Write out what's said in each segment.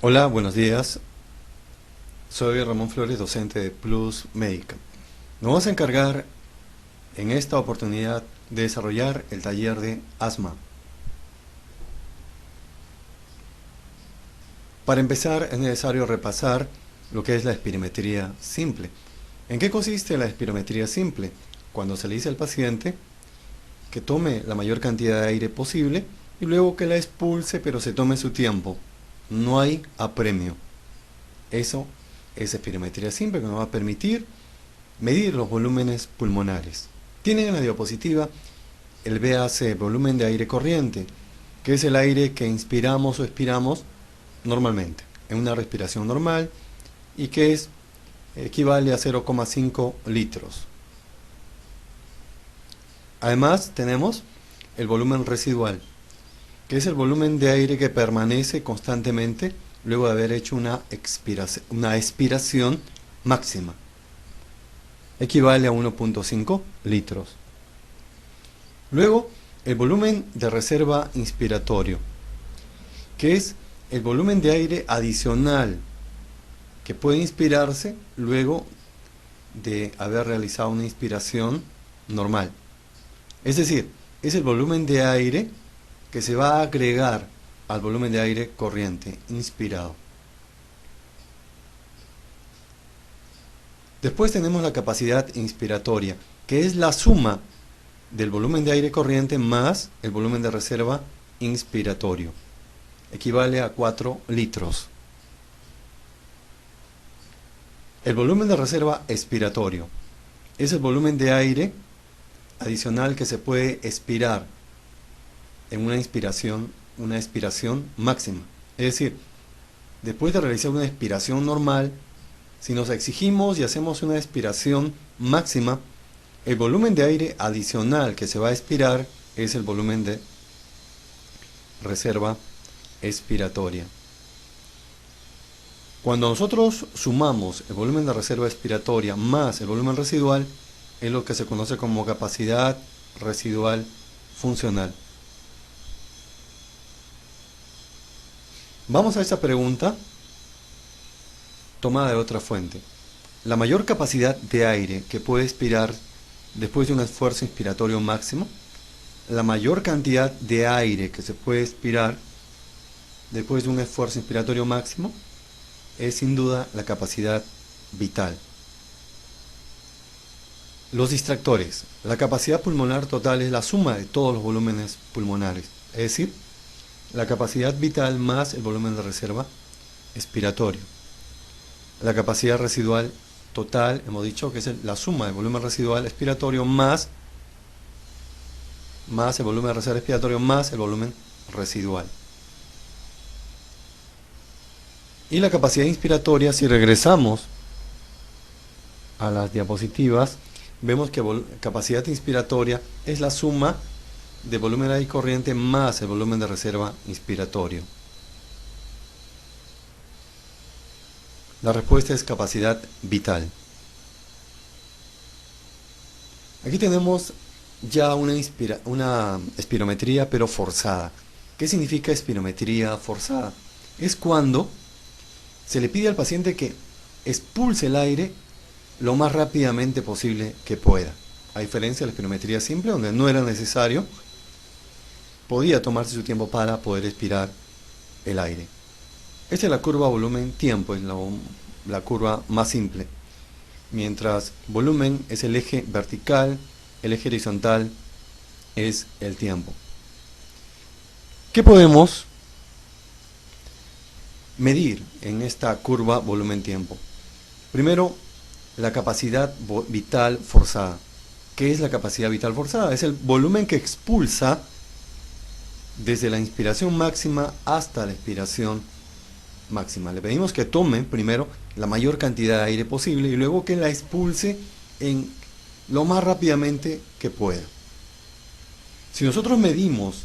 Hola, buenos días. Soy Ramón Flores, docente de Plus Médica. Nos vamos a encargar en esta oportunidad de desarrollar el taller de asma. Para empezar es necesario repasar lo que es la espirometría simple. ¿En qué consiste la espirometría simple? Cuando se le dice al paciente que tome la mayor cantidad de aire posible y luego que la expulse, pero se tome su tiempo. No hay apremio. Eso es espirometría simple, que nos va a permitir medir los volúmenes pulmonares. Tienen en la diapositiva el VAC, volumen de aire corriente, que es el aire que inspiramos o expiramos normalmente, en una respiración normal, y que equivale a 0,5 litros. Además tenemos el volumen residual, que es el volumen de aire que permanece constantemente luego de haber hecho una expiración máxima. Equivale a 1,5 litros. Luego, el volumen de reserva inspiratorio, que es el volumen de aire adicional que puede inspirarse luego de haber realizado una inspiración normal. Es decir, es el volumen de aire que se va a agregar al volumen de aire corriente inspirado. Después tenemos la capacidad inspiratoria, que es la suma del volumen de aire corriente más el volumen de reserva inspiratorio. Equivale a 4 litros. El volumen de reserva expiratorio es el volumen de aire adicional que se puede expirar en una expiración máxima. Es decir, después de realizar una expiración normal, si nos exigimos y hacemos una expiración máxima, el volumen de aire adicional que se va a expirar es el volumen de reserva expiratoria. Cuando nosotros sumamos el volumen de reserva expiratoria más el volumen residual, es lo que se conoce como capacidad residual funcional. Vamos a esta pregunta tomada de otra fuente. La mayor capacidad de aire que puede expirar después de un esfuerzo inspiratorio máximo, la mayor cantidad de aire que se puede expirar después de un esfuerzo inspiratorio máximo, es sin duda la capacidad vital. Los distractores. La capacidad pulmonar total es la suma de todos los volúmenes pulmonares, es decir, la capacidad vital más el volumen de reserva expiratorio. La capacidad residual total, hemos dicho que es la suma del volumen residual expiratorio más el volumen de reserva expiratorio más el volumen residual. Y la capacidad inspiratoria, si regresamos a las diapositivas, vemos que capacidad inspiratoria es la suma de volumen de aire corriente más el volumen de reserva inspiratorio. La respuesta es capacidad vital. Aquí tenemos ya una espirometría pero forzada. ¿Qué significa espirometría forzada? Es cuando se le pide al paciente que expulse el aire lo más rápidamente posible que pueda. A diferencia de la espirometría simple, donde no era necesario, podía tomarse su tiempo para poder expirar el aire. Esta es la curva volumen-tiempo, es la curva más simple. Mientras volumen es el eje vertical, el eje horizontal es el tiempo. ¿Qué podemos medir en esta curva volumen-tiempo? Primero, la capacidad vital forzada. ¿Qué es la capacidad vital forzada? Es el volumen que expulsa desde la inspiración máxima hasta la expiración máxima. Le pedimos que tome primero la mayor cantidad de aire posible y luego que la expulse en lo más rápidamente que pueda. Si nosotros medimos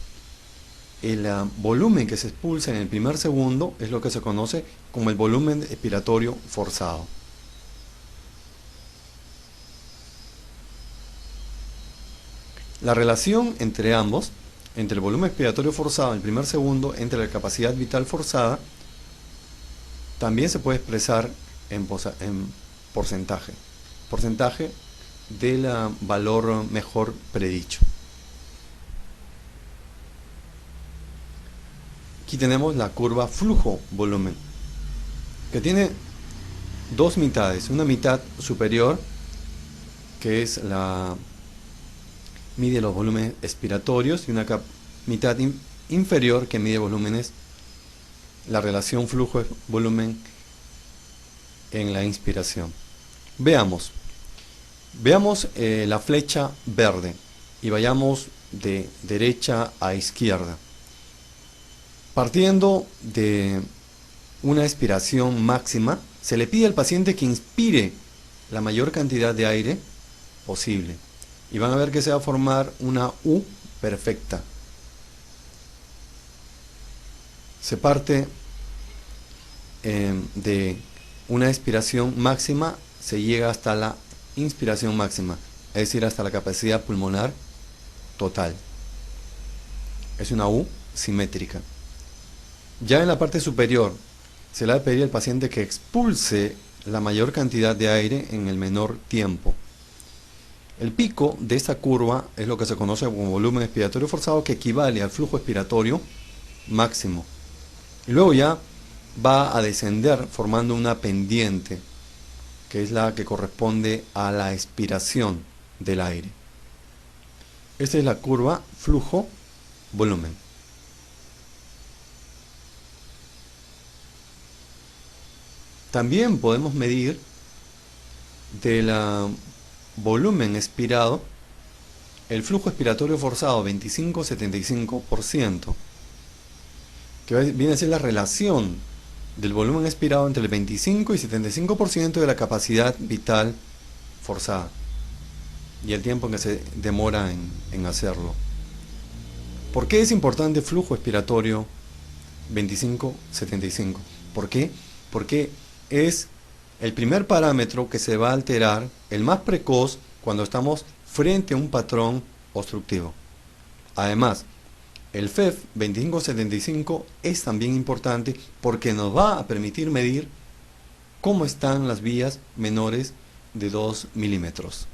el volumen que se expulsa en el primer segundo, es lo que se conoce como el volumen expiratorio forzado. La relación entre ambos, entre el volumen expiratorio forzado en el primer segundo, entre la capacidad vital forzada, también se puede expresar en porcentaje. Porcentaje del valor mejor predicho. Aquí tenemos la curva flujo-volumen, que tiene dos mitades. Una mitad superior, que es mide los volúmenes expiratorios, y una mitad inferior que mide volúmenes, la relación flujo-volumen en la inspiración. Veamos la flecha verde y vayamos de derecha a izquierda. Partiendo de una expiración máxima, se le pide al paciente que inspire la mayor cantidad de aire posible. Y van a ver que se va a formar una U perfecta. Se parte de una expiración máxima, se llega hasta la inspiración máxima, es decir, hasta la capacidad pulmonar total. Es una U simétrica. Ya en la parte superior, se le va a pedir al paciente que expulse la mayor cantidad de aire en el menor tiempo. El pico de esta curva es lo que se conoce como volumen expiratorio forzado, que equivale al flujo expiratorio máximo. Y luego ya va a descender formando una pendiente, que es la que corresponde a la expiración del aire. Esta es la curva flujo-volumen. También podemos medir del volumen expirado el flujo expiratorio forzado 25-75%, que viene a ser la relación del volumen expirado entre el 25 y 75% de la capacidad vital forzada y el tiempo en que se demora en hacerlo. ¿Por qué es importante flujo expiratorio 25-75? ¿Por qué? Porque es el primer parámetro que se va a alterar, el más precoz, cuando estamos frente a un patrón obstructivo. Además, el FEF 25-75 es también importante porque nos va a permitir medir cómo están las vías menores de 2 milímetros.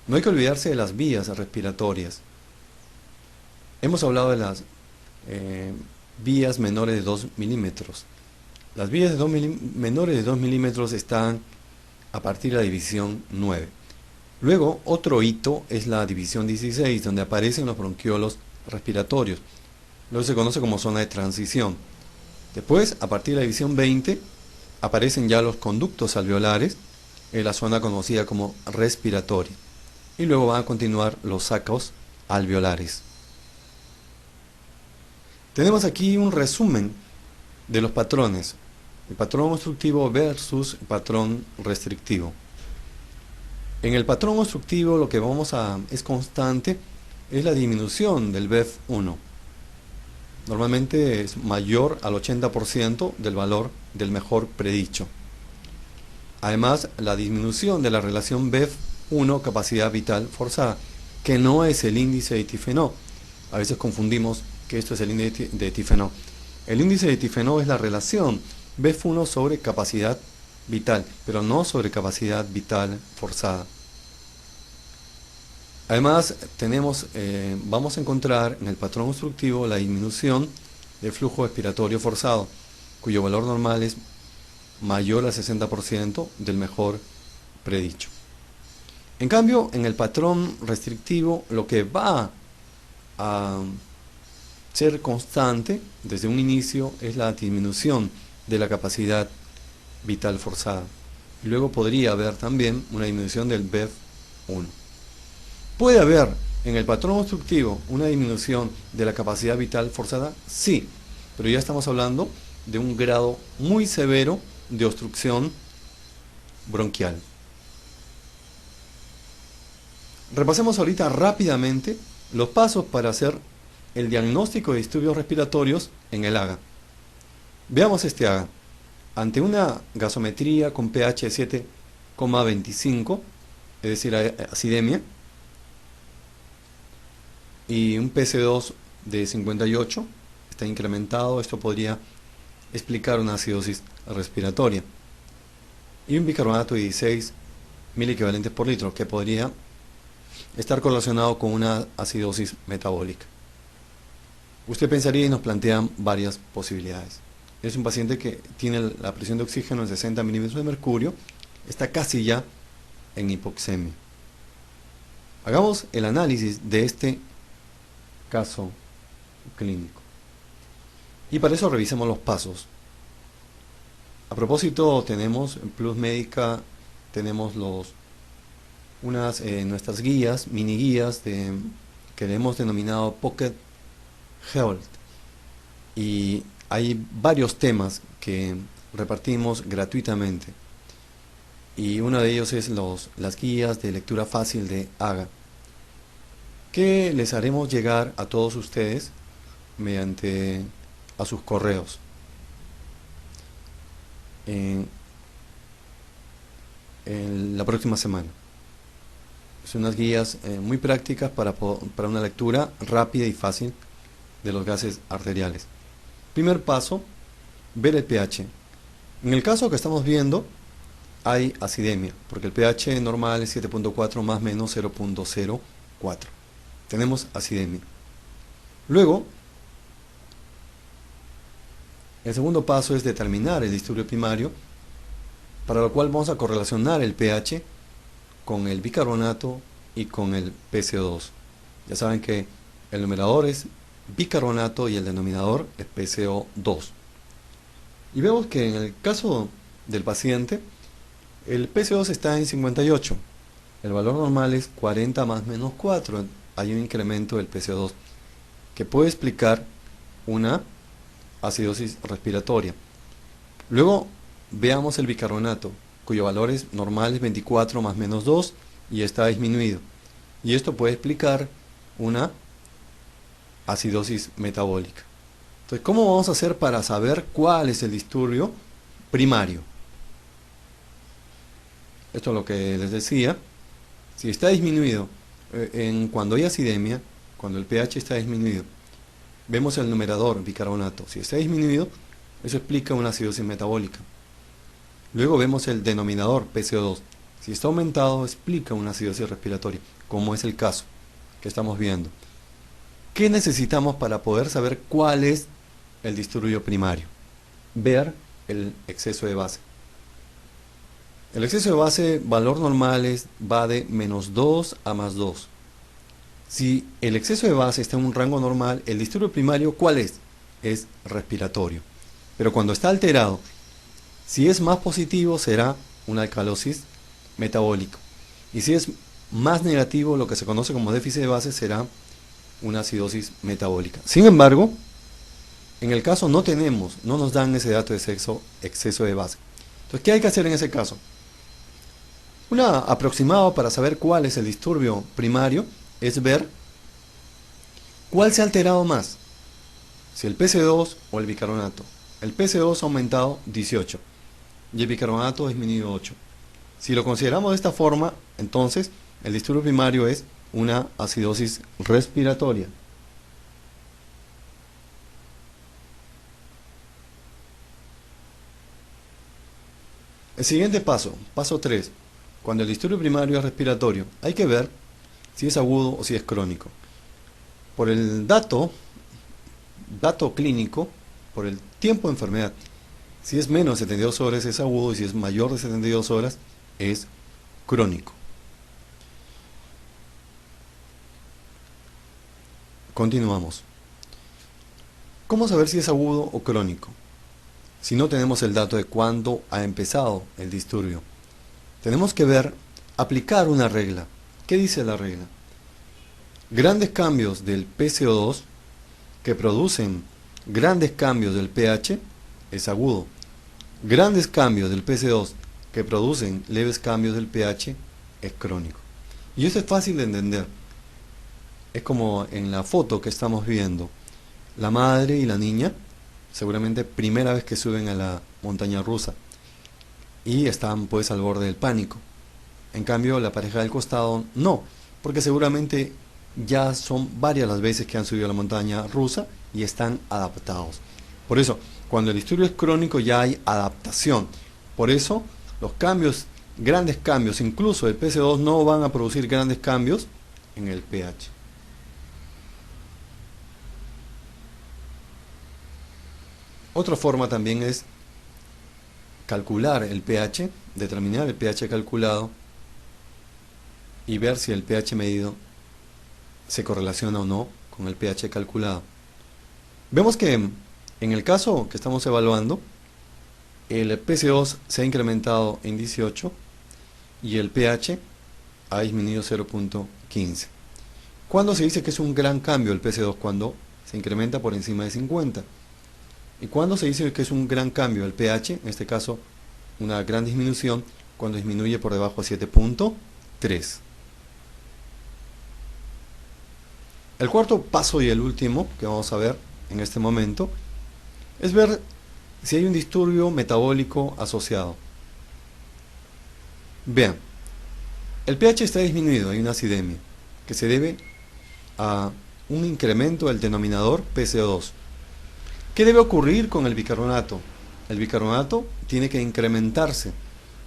No hay que olvidarse de las vías respiratorias. Hemos hablado de las vías menores de 2 milímetros. Las vías menores de 2 milímetros están a partir de la división 9. Luego, otro hito es la división 16, donde aparecen los bronquiolos respiratorios. Luego se conoce como zona de transición. Después, a partir de la división 20, aparecen ya los conductos alveolares, en la zona conocida como respiratoria. Y luego van a continuar los sacos alveolares. Tenemos aquí un resumen de los patrones. El patrón obstructivo versus el patrón restrictivo. En el patrón obstructivo lo que es constante es la disminución del BEF1. Normalmente es mayor al 80% del valor del mejor predicho. Además, la disminución de la relación BEF1 capacidad vital forzada, que no es el índice de Tifenot. A veces confundimos que esto es el índice de Tifenot. El índice de Tifenot es la relación BEF1 sobre capacidad vital, pero no sobre capacidad vital forzada. Además, vamos a encontrar en el patrón obstructivo la disminución del flujo expiratorio forzado, cuyo valor normal es mayor al 60% del mejor predicho. En cambio, en el patrón restrictivo, lo que va a ser constante desde un inicio es la disminución de la capacidad vital forzada. Y luego podría haber también una disminución del BEF1. ¿Puede haber en el patrón obstructivo una disminución de la capacidad vital forzada? Sí, pero ya estamos hablando de un grado muy severo de obstrucción bronquial. Repasemos ahorita rápidamente los pasos para hacer el diagnóstico de disturbios respiratorios en el AGA. Veamos este AGA. Ante una gasometría con pH 7,25, es decir, acidemia, y un PC2 de 58, está incrementado, esto podría explicar una acidosis respiratoria. Y un bicarbonato de 16 miliequivalentes por litro, que podría estar correlacionado con una acidosis metabólica. Usted pensaría y nos plantean varias posibilidades. Es un paciente que tiene la presión de oxígeno en 60 milímetros de mercurio, está casi ya en hipoxemia. Hagamos el análisis de este caso clínico. Y para eso revisemos los pasos. A propósito, tenemos en Plus Médica, tenemos nuestras guías, mini guías que le hemos denominado Pocket Health. Y hay varios temas que repartimos gratuitamente. Y uno de ellos es las guías de lectura fácil de AGA, que les haremos llegar a todos ustedes mediante a sus correos. En la próxima semana. Son unas guías muy prácticas para una lectura rápida y fácil de los gases arteriales. Primer paso, ver el pH. En el caso que estamos viendo, hay acidemia, porque el pH normal es 7.4 más menos 0.04. Tenemos acidemia. Luego, el segundo paso es determinar el disturbio primario, para lo cual vamos a correlacionar el pH con el bicarbonato y con el PCO2. Ya saben que el numerador es bicarbonato y el denominador es PCO2. Y vemos que en el caso del paciente, el PCO2 está en 58. El valor normal es 40 más menos 4. Hay un incremento del PCO2 que puede explicar una acidosis respiratoria. Luego veamos el bicarbonato, cuyo valor es normal es 24 más menos 2 y está disminuido. Y esto puede explicar una acidosis metabólica. Entonces, ¿cómo vamos a hacer para saber cuál es el disturbio primario? Esto es lo que les decía. Si está disminuido, cuando hay acidemia, cuando el pH está disminuido, vemos el numerador bicarbonato. Si está disminuido, eso explica una acidosis metabólica. Luego vemos el denominador PCO2. Si está aumentado, explica una acidosis respiratoria, como es el caso que estamos viendo. ¿Qué necesitamos para poder saber cuál es el disturbio primario? Ver el exceso de base. El exceso de base, valor normal va de menos 2 a más 2. Si el exceso de base está en un rango normal, el disturbio primario, ¿cuál es? Es respiratorio. Pero cuando está alterado, si es más positivo, será una alcalosis metabólica. Y si es más negativo, lo que se conoce como déficit de base, será una acidosis metabólica. Sin embargo, en el caso no nos dan ese dato de exceso de base. Entonces, ¿qué hay que hacer en ese caso? Una aproximado para saber cuál es el disturbio primario es ver cuál se ha alterado más, si el PC2 o el bicarbonato. El PC2 ha aumentado 18 y el bicarbonato ha disminuido 8. Si lo consideramos de esta forma, entonces el disturbio primario es una acidosis respiratoria. El siguiente paso, paso 3. Cuando el disturbio primario es respiratorio, hay que ver si es agudo o si es crónico. Por el dato clínico, por el tiempo de enfermedad, si es menos de 72 horas es agudo y si es mayor de 72 horas es crónico. Continuamos. ¿Cómo saber si es agudo o crónico? Si no tenemos el dato de cuándo ha empezado el disturbio. Tenemos que aplicar una regla. ¿Qué dice la regla? Grandes cambios del PCO2 que producen grandes cambios del pH es agudo. Grandes cambios del PC2 que producen leves cambios del pH es crónico. Y eso es fácil de entender. Es como en la foto que estamos viendo. La madre y la niña, seguramente primera vez que suben a la montaña rusa. Y están pues al borde del pánico. En cambio la pareja del costado no, porque seguramente ya son varias las veces que han subido a la montaña rusa y están adaptados. Por eso, cuando el disturbio es crónico ya hay adaptación. Por eso, los cambios, grandes cambios, incluso el PC2 no van a producir grandes cambios en el pH. Otra forma también es calcular el pH, determinar el pH calculado y ver si el pH medido se correlaciona o no con el pH calculado. Vemos que en el caso que estamos evaluando, el PC2 se ha incrementado en 18 y el pH ha disminuido 0.15. ¿Cuándo se dice que es un gran cambio el PC2? Cuando se incrementa por encima de 50. ¿Y cuándo se dice que es un gran cambio el pH? En este caso, una gran disminución cuando disminuye por debajo de 7.3. El cuarto paso y el último que vamos a ver en este momento es ver si hay un disturbio metabólico asociado. Vean, el pH está disminuido, hay una acidemia que se debe a un incremento del denominador PC2. ¿Qué debe ocurrir con el bicarbonato? El bicarbonato tiene que incrementarse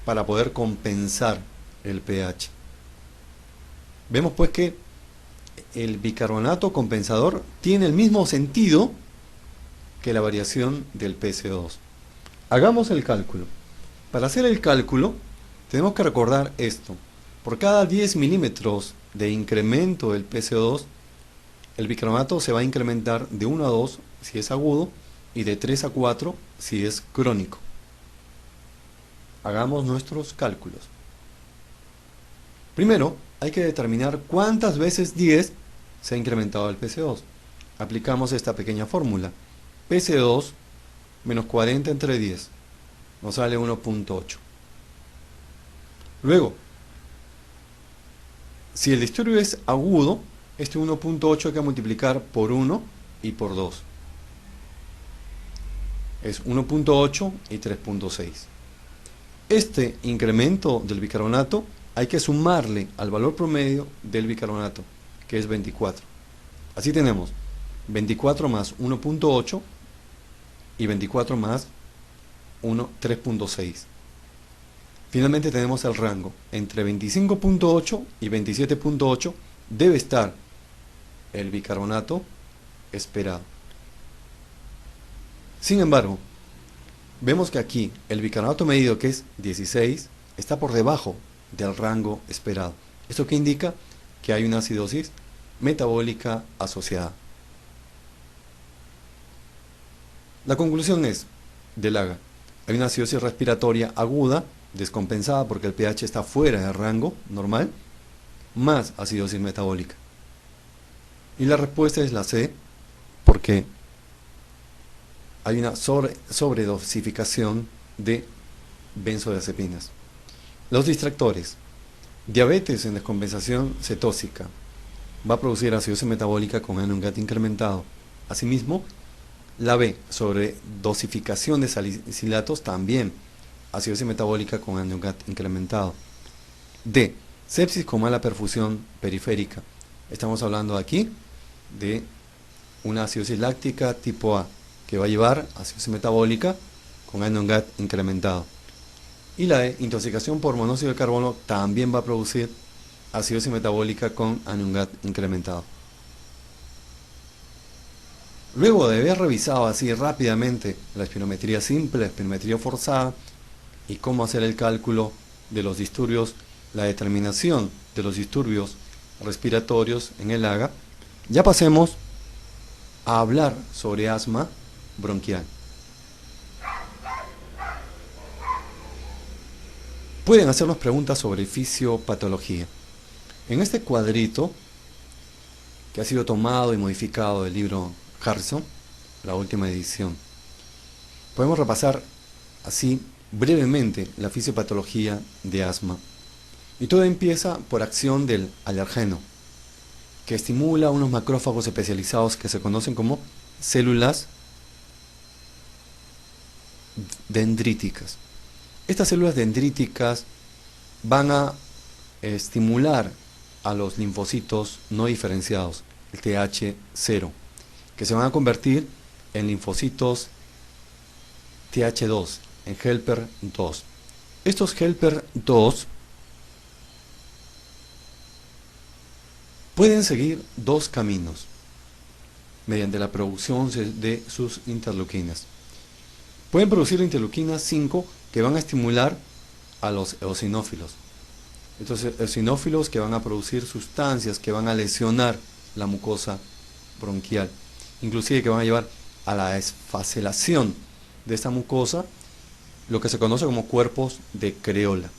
para poder compensar el pH. Vemos pues que el bicarbonato compensador tiene el mismo sentido que la variación del PC2. Hagamos el cálculo. Para hacer el cálculo tenemos que recordar esto. Por cada 10 milímetros de incremento del PC2, el bicarbonato se va a incrementar de 1 a 2 si es agudo y de 3 a 4 si es crónico. Hagamos nuestros cálculos. Primero, hay que determinar cuántas veces 10 se ha incrementado el PC2. Aplicamos esta pequeña fórmula. PC2 menos 40 entre 10 nos sale 1.8. Luego, si el disturbio es agudo, este 1.8 hay que multiplicar por 1 y por 2. Es 1.8 y 3.6. Este incremento del bicarbonato hay que sumarle al valor promedio del bicarbonato, que es 24. Así tenemos 24 más 1.8 y 24 más 3.6. Finalmente tenemos el rango. Entre 25.8 y 27.8 debe estar el bicarbonato esperado. Sin embargo, vemos que aquí el bicarbonato medido, que es 16, está por debajo del rango esperado. ¿Esto qué indica? Que hay una acidosis metabólica asociada. La conclusión es, del AGA, hay una acidosis respiratoria aguda, descompensada porque el pH está fuera del rango normal, más acidosis metabólica. Y la respuesta es la C, porque hay una sobredosificación de benzodiazepinas. Los distractores. Diabetes en descompensación cetósica va a producir acidosis metabólica con NONGAT incrementado. Asimismo, la B, sobredosificación de salicilatos, también acidosis metabólica con NONGAT incrementado. D, sepsis con mala perfusión periférica. Estamos hablando aquí de una acidosis láctica tipo A, que va a llevar a acidosis metabólica con NONGAT incrementado. Y la E, intoxicación por monóxido de carbono, también va a producir acidosis metabólica con NONGAT incrementado. Luego de haber revisado así rápidamente la espirometría simple, la espirometría forzada y cómo hacer el cálculo de los disturbios, la determinación de los disturbios respiratorios en el AGA, ya pasemos a hablar sobre asma bronquial. Pueden hacernos preguntas sobre fisiopatología. En este cuadrito, que ha sido tomado y modificado del libro Harrison, la última edición, podemos repasar así brevemente la fisiopatología de asma. Y todo empieza por acción del alergeno, que estimula unos macrófagos especializados que se conocen como células dendríticas. Estas células dendríticas van a estimular a los linfocitos no diferenciados, el TH0, que se van a convertir en linfocitos Th2, en helper 2. Estos helper 2 pueden seguir dos caminos mediante la producción de sus interleuquinas. Pueden producir la interleuquina 5 que van a estimular a los eosinófilos. Estos eosinófilos que van a producir sustancias que van a lesionar la mucosa bronquial, inclusive que van a llevar a la desfacelación de esta mucosa, lo que se conoce como cuerpos de Creola.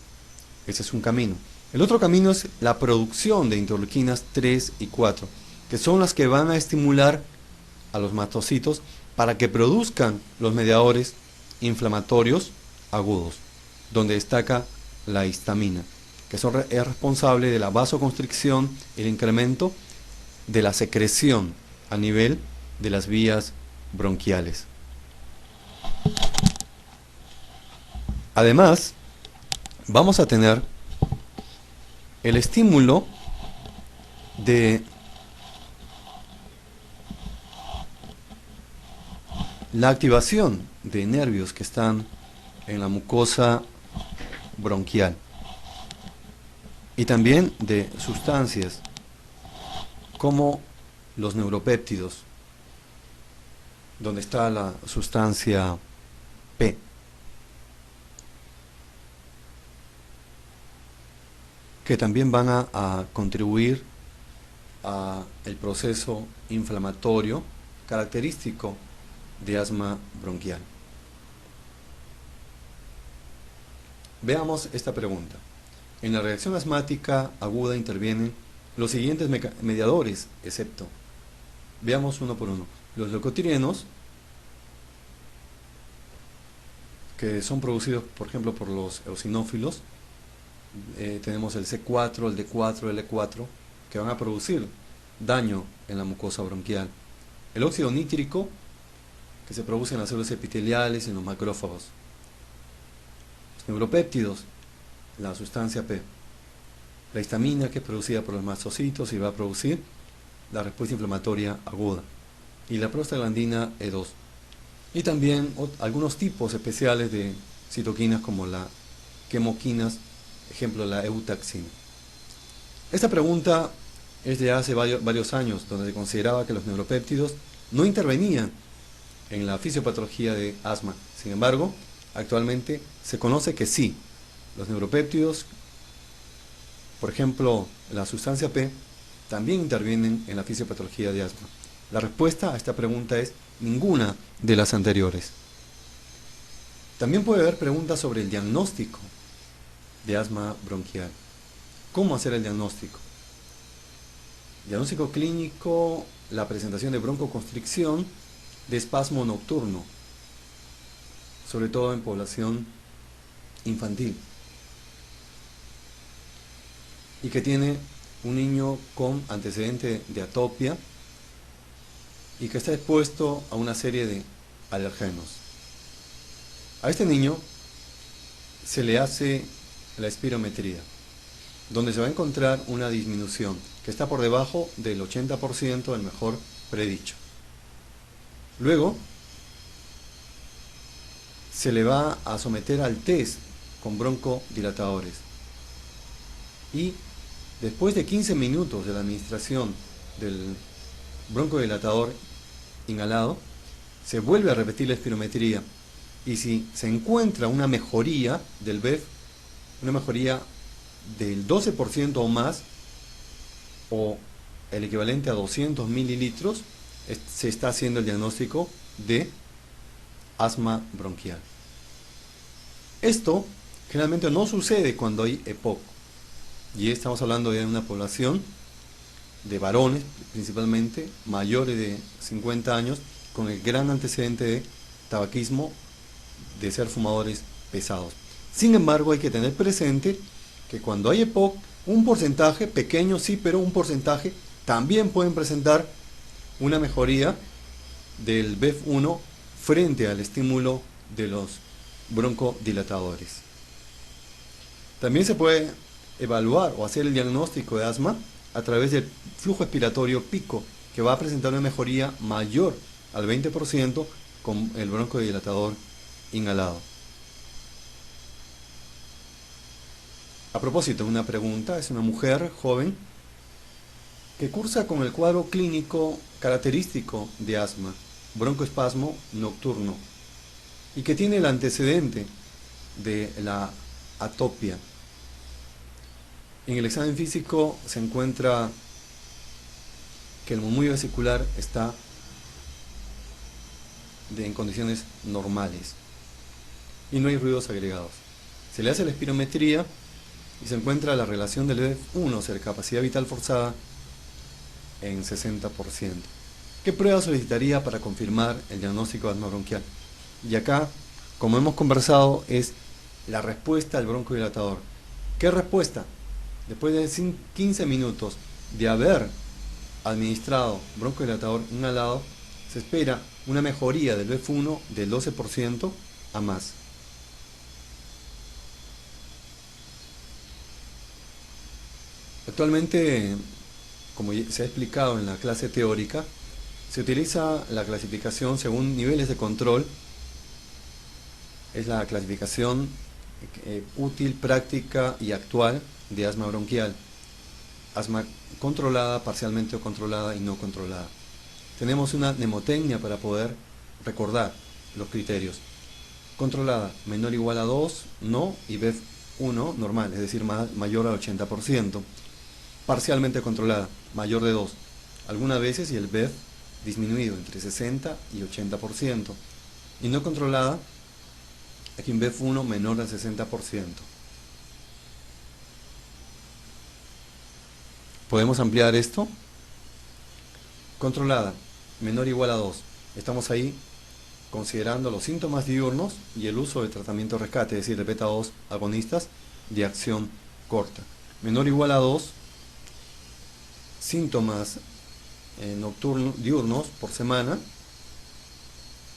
Ese es un camino. El otro camino es la producción de interleuquinas 3 y 4, que son las que van a estimular a los mastocitos para que produzcan los mediadores inflamatorios agudos, donde destaca la histamina, que es responsable de la vasoconstricción y el incremento de la secreción a nivel de las vías bronquiales. Además, vamos a tener el estímulo de la activación de nervios que están en la mucosa bronquial y también de sustancias como los neuropéptidos, donde está la sustancia P. Que también van a contribuir a el proceso inflamatorio característico de asma bronquial. Veamos esta pregunta. En la reacción asmática aguda intervienen los siguientes mediadores, excepto. Veamos uno por uno. Los leucotrienos, que son producidos, por ejemplo, por los eosinófilos. Tenemos el C4, el D4, el E4, que van a producir daño en la mucosa bronquial. El óxido nítrico, que se produce en las células epiteliales y en los macrófagos. Los neuropéptidos, la sustancia P. La histamina, que es producida por los mastocitos y va a producir la respuesta inflamatoria aguda. Y la prostaglandina E2. Y también algunos tipos especiales de citoquinas como la quemoquinas, ejemplo la eutaxina. Esta pregunta es de hace varios años, donde se consideraba que los neuropéptidos no intervenían en la fisiopatología de asma. Sin embargo, actualmente se conoce que sí, los neuropéptidos, por ejemplo la sustancia P, también intervienen en la fisiopatología de asma. La respuesta a esta pregunta es ninguna de las anteriores. También puede haber preguntas sobre el diagnóstico de asma bronquial. ¿Cómo hacer el diagnóstico? Diagnóstico clínico, la presentación de broncoconstricción, de espasmo nocturno, sobre todo en población infantil, y que tiene un niño con antecedente de atopia y que está expuesto a una serie de alergenos. A este niño se le hace la espirometría, donde se va a encontrar una disminución que está por debajo del 80% del mejor predicho. Luego se le va a someter al test con broncodilatadores y después de 15 minutos de la administración del broncodilatador inhalado, se vuelve a repetir la espirometría y si se encuentra una mejoría del BEF, una mejoría del 12% o más, o el equivalente a 200 mililitros, se está haciendo el diagnóstico de asma bronquial. Esto generalmente no sucede cuando hay EPOC, y estamos hablando de una población de varones principalmente, mayores de 50 años, con el gran antecedente de tabaquismo, de ser fumadores pesados. Sin embargo, hay que tener presente que cuando hay EPOC, un porcentaje pequeño sí, pero un porcentaje también pueden presentar una mejoría del BEF1 frente al estímulo de los broncodilatadores. También se puede evaluar o hacer el diagnóstico de asma a través del flujo expiratorio pico, que va a presentar una mejoría mayor al 20% con el broncodilatador inhalado. A propósito, una pregunta, es una mujer joven que cursa con el cuadro clínico característico de asma, broncoespasmo nocturno, y que tiene el antecedente de la atopia. En el examen físico se encuentra que el murmullo vesicular está en condiciones normales y no hay ruidos agregados. Se le hace la espirometría y se encuentra la relación del BEF1, o sea, capacidad vital forzada, en 60%. ¿Qué prueba solicitaría para confirmar el diagnóstico de asma bronquial? Y acá, como hemos conversado, es la respuesta al broncodilatador. ¿Qué respuesta? Después de 15 minutos de haber administrado broncodilatador inhalado, se espera una mejoría del BEF1 del 12% a más. Actualmente, como se ha explicado en la clase teórica, se utiliza la clasificación según niveles de control. Es la clasificación útil, práctica y actual de asma bronquial. Asma controlada, parcialmente o controlada y no controlada. Tenemos una mnemotecnia para poder recordar los criterios. Controlada, menor o igual a 2, no, y BEF1 normal, es decir, mayor al 80%. Parcialmente controlada, mayor de 2. Algunas veces y el BEF disminuido entre 60 y 80%. Y no controlada, aquí en BEF1 menor al 60%. ¿Podemos ampliar esto? Controlada, menor o igual a 2. Estamos ahí considerando los síntomas diurnos y el uso de tratamiento de rescate, es decir, de beta-2 agonistas de acción corta. Menor o igual a 2, síntomas diurnos por semana.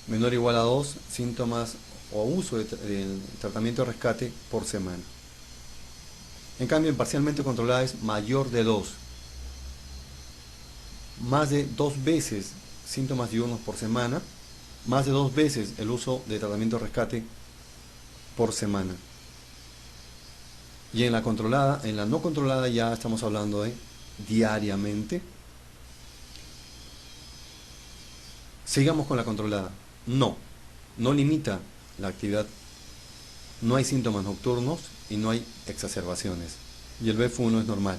Menor o igual a 2, síntomas o uso de tratamiento de rescate por semana. En cambio, en parcialmente controlada es mayor de 2. Más de 2 veces síntomas diurnos por semana, más de 2 veces el uso de tratamiento de rescate por semana. Y en la controlada, en la no controlada ya estamos hablando de diariamente. Sigamos con la controlada. No limita la actividad, no hay síntomas nocturnos y no hay exacerbaciones. Y el BEF1 es normal.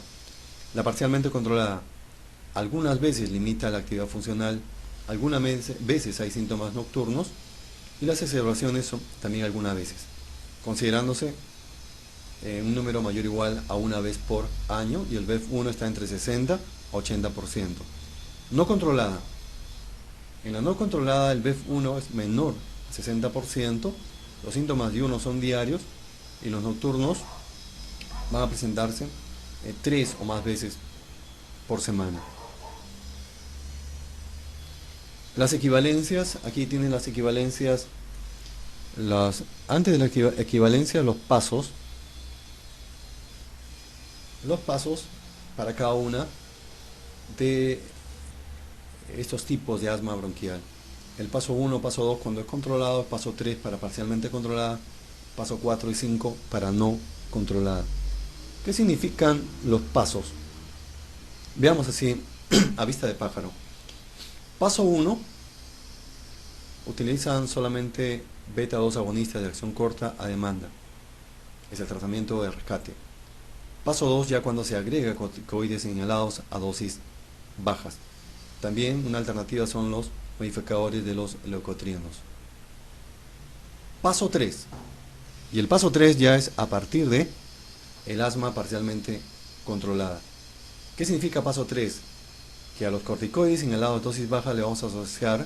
La parcialmente controlada algunas veces limita la actividad funcional, algunas veces hay síntomas nocturnos y las exacerbaciones son también algunas veces, considerándose un número mayor o igual a una vez por año, y el BEF1 está entre 60 a 80%. No controlada. En la no controlada el BEF1 es menor a 60%, los síntomas diurnos son diarios y los nocturnos van a presentarse 3 o más veces por semana. Las equivalencias, aquí tienen las equivalencias, antes de la equivalencia los pasos para cada una de estos tipos de asma bronquial. El paso 1, paso 2 cuando es controlado, paso 3 para parcialmente controlada, paso 4 y 5 para no controlada. ¿Qué significan los pasos? Veamos así a vista de pájaro. Paso 1, utilizan solamente beta-2 agonistas de acción corta a demanda. Es el tratamiento de rescate. Paso 2, ya cuando se agrega corticoides inhalados a dosis bajas. También una alternativa son los modificadores de los leucotrienos. Paso 3. Y el paso 3 ya es a partir de el asma parcialmente controlada. ¿Qué significa paso 3? Que a los corticoides inhalados a dosis baja le vamos a asociar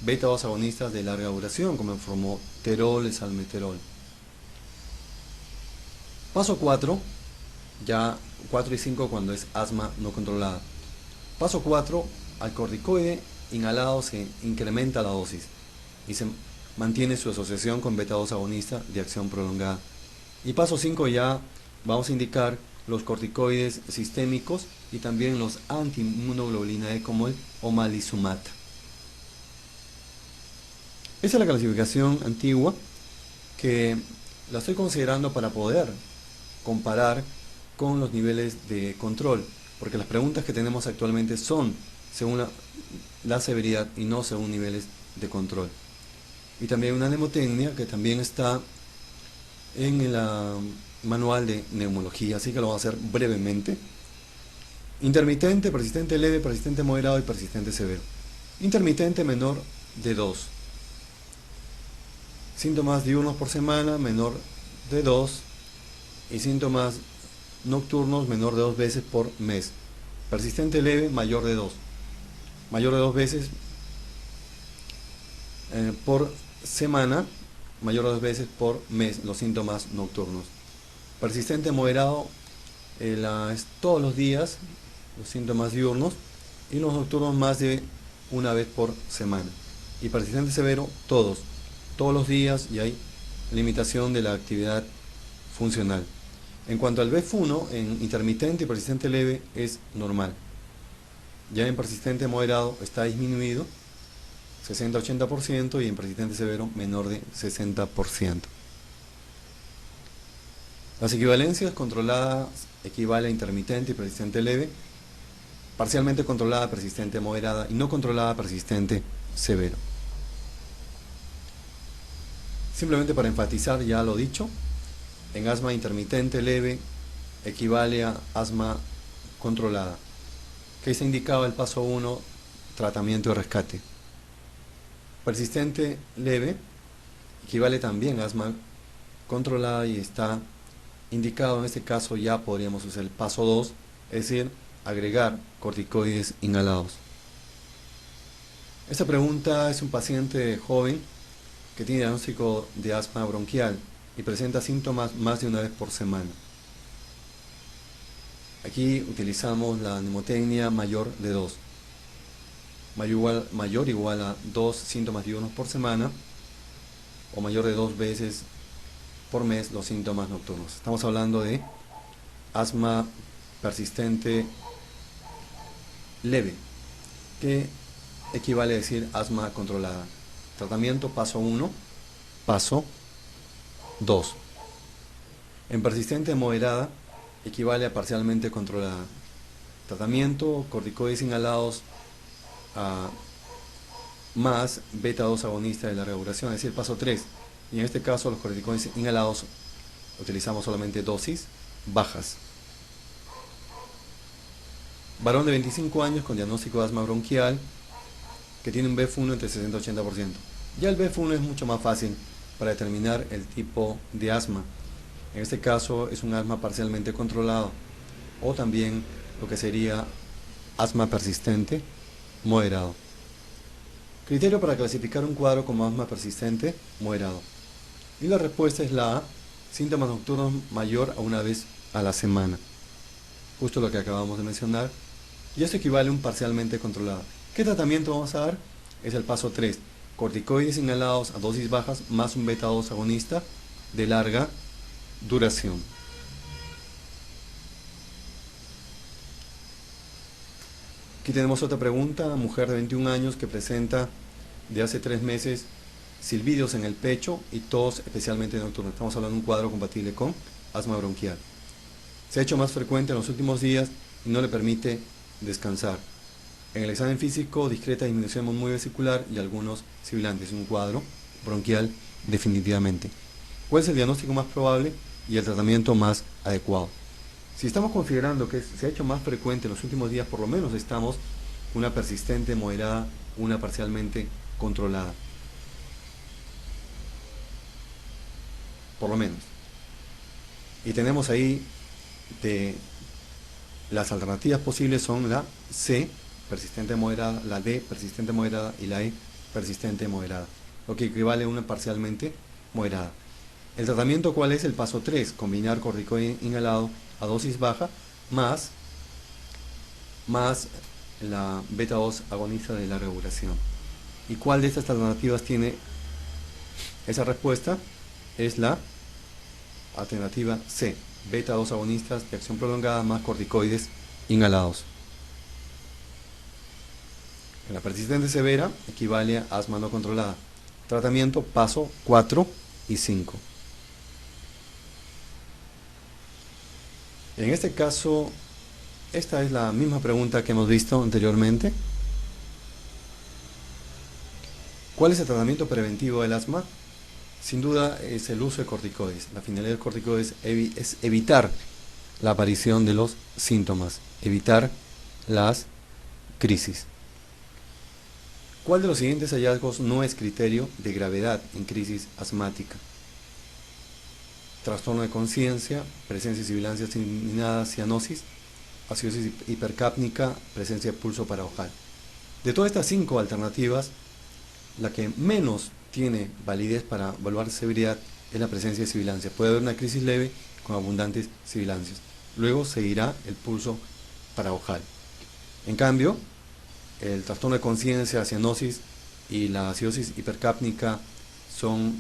beta-2 agonistas de larga duración, como el formoterol, el salmeterol. Paso 4, ya 4 y 5 cuando es asma no controlada. Paso 4, al corticoide inhalado se incrementa la dosis y se mantiene su asociación con beta-2 agonista de acción prolongada. Y paso 5 ya vamos a indicar los corticoides sistémicos y también los antiinmunoglobulina E como el omalizumab. Esa es la clasificación antigua que la estoy considerando para poder comparar con los niveles de control, porque las preguntas que tenemos actualmente son según la severidad y no según niveles de control. Y también una mnemotecnia que también está en el manual de neumología, así que lo vamos a hacer brevemente. Intermitente, persistente leve, persistente moderado y persistente severo. Intermitente menor de 2. Síntomas diurnos por semana menor de 2 y síntomas nocturnos menor de 2 veces por mes. Persistente leve mayor de 2. Mayor de 2 veces por semana, mayor de 2 veces por mes los síntomas nocturnos. Persistente moderado es todos los días los síntomas diurnos y los nocturnos más de una vez por semana. Y persistente severo todos los días y hay limitación de la actividad funcional. En cuanto al BEF1, en intermitente y persistente leve es normal. Ya en persistente moderado está disminuido 60-80% y en persistente severo menor de 60%. Las equivalencias: controlada equivale a intermitente y persistente leve, parcialmente controlada persistente moderada y no controlada persistente severo. Simplemente para enfatizar ya lo dicho, en asma intermitente leve equivale a asma controlada, que se indicaba el paso 1, tratamiento y rescate. Persistente leve equivale también a asma controlada y está indicado en este caso, ya podríamos usar el paso 2, es decir, agregar corticoides inhalados. Esta pregunta es un paciente joven que tiene diagnóstico de asma bronquial y presenta síntomas más de una vez por semana. Aquí utilizamos la mnemotecnia mayor de 2. Mayor igual a 2 síntomas diurnos por semana o mayor de 2 veces por mes los síntomas nocturnos. Estamos hablando de asma persistente leve, que equivale a decir asma controlada. Tratamiento paso 1, paso 2. En persistente moderada equivale a parcialmente controlada. Tratamiento: corticoides inhalados más beta 2 agonista de larga duración, es decir, paso 3. Y en este caso los corticoides inhalados utilizamos solamente dosis bajas. Varón de 25 años con diagnóstico de asma bronquial que tiene un BEF1 entre 60 y 80%. Ya el BEF1 es mucho más fácil para determinar el tipo de asma. En este caso es un asma parcialmente controlado o también lo que sería asma persistente moderado. Criterio para clasificar un cuadro como asma persistente moderado. Y la respuesta es la A: síntomas nocturnos mayor a una vez a la semana. Justo lo que acabamos de mencionar. Y esto equivale a un parcialmente controlado. ¿Qué tratamiento vamos a dar? Es el paso 3. Corticoides inhalados a dosis bajas más un beta 2 agonista de larga duración. Aquí tenemos otra pregunta. Mujer de 21 años que presenta de hace 3 meses silbidos en el pecho y tos, especialmente nocturna. Estamos hablando de un cuadro compatible con asma bronquial. Se ha hecho más frecuente en los últimos días y no le permite descansar. En el examen físico, discreta disminución muy vesicular y algunos sibilantes. Un cuadro bronquial definitivamente. ¿Cuál es el diagnóstico más probable y el tratamiento más adecuado? Si estamos considerando que se ha hecho más frecuente en los últimos días, por lo menos estamos una persistente moderada, una parcialmente controlada. Por lo menos. Y tenemos ahí de las alternativas posibles son la C, persistente moderada, la D, persistente moderada, y la E, persistente moderada, lo que equivale a una parcialmente moderada. ¿El tratamiento cuál es? El paso 3, combinar corticoide inhalado a dosis baja más la beta 2 agonista de larga duración. ¿Y cuál de estas alternativas tiene esa respuesta? Es la alternativa C, beta 2 agonistas de acción prolongada más corticoides inhalados. En la persistente severa equivale a asma no controlada. Tratamiento paso 4 y 5. En este caso, esta es la misma pregunta que hemos visto anteriormente. ¿Cuál es el tratamiento preventivo del asma? Sin duda es el uso de corticoides. La finalidad del corticoides es evitar la aparición de los síntomas, evitar las crisis. ¿Cuál de los siguientes hallazgos no es criterio de gravedad en crisis asmática? Trastorno de conciencia, presencia de sibilancia diseminada, cianosis, acidosis hipercápnica, presencia de pulso paraojal. De todas estas 5 alternativas, la que menos tiene validez para evaluar severidad es la presencia de sibilancia. Puede haber una crisis leve con abundantes sibilancias. Luego seguirá el pulso paraojal. En cambio, el trastorno de conciencia, cianosis y la acidosis hipercápnica son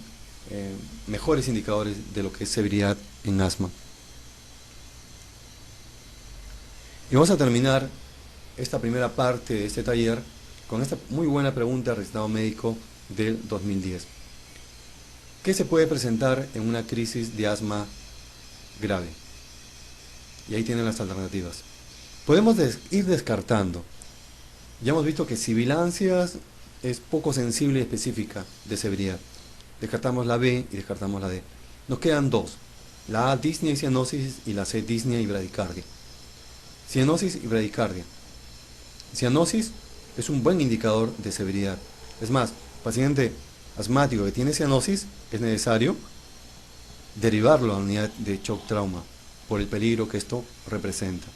mejores indicadores de lo que es severidad en asma. Y vamos a terminar esta primera parte de este taller con esta muy buena pregunta del recetado médico del 2010. ¿Qué se puede presentar en una crisis de asma grave? Y ahí tienen las alternativas. Podemos ir descartando. Ya hemos visto que sibilancias es poco sensible y específica de severidad. Descartamos la B y descartamos la D. Nos quedan 2. La A, disnea y cianosis, y la C, disnea y bradicardia. Cianosis y bradicardia. Cianosis es un buen indicador de severidad. Es más, paciente asmático que tiene cianosis es necesario derivarlo a la unidad de shock trauma por el peligro que esto representa.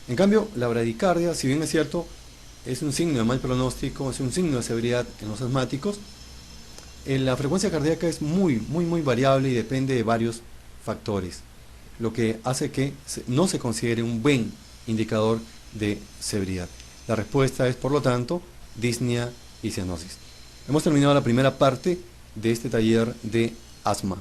En cambio, la bradicardia, si bien es cierto, es un signo de mal pronóstico, es un signo de severidad en los asmáticos, la frecuencia cardíaca es muy variable y depende de varios factores, lo que hace que no se considere un buen indicador de severidad. La respuesta es, por lo tanto, disnea y cianosis. Hemos terminado la primera parte de este taller de asma.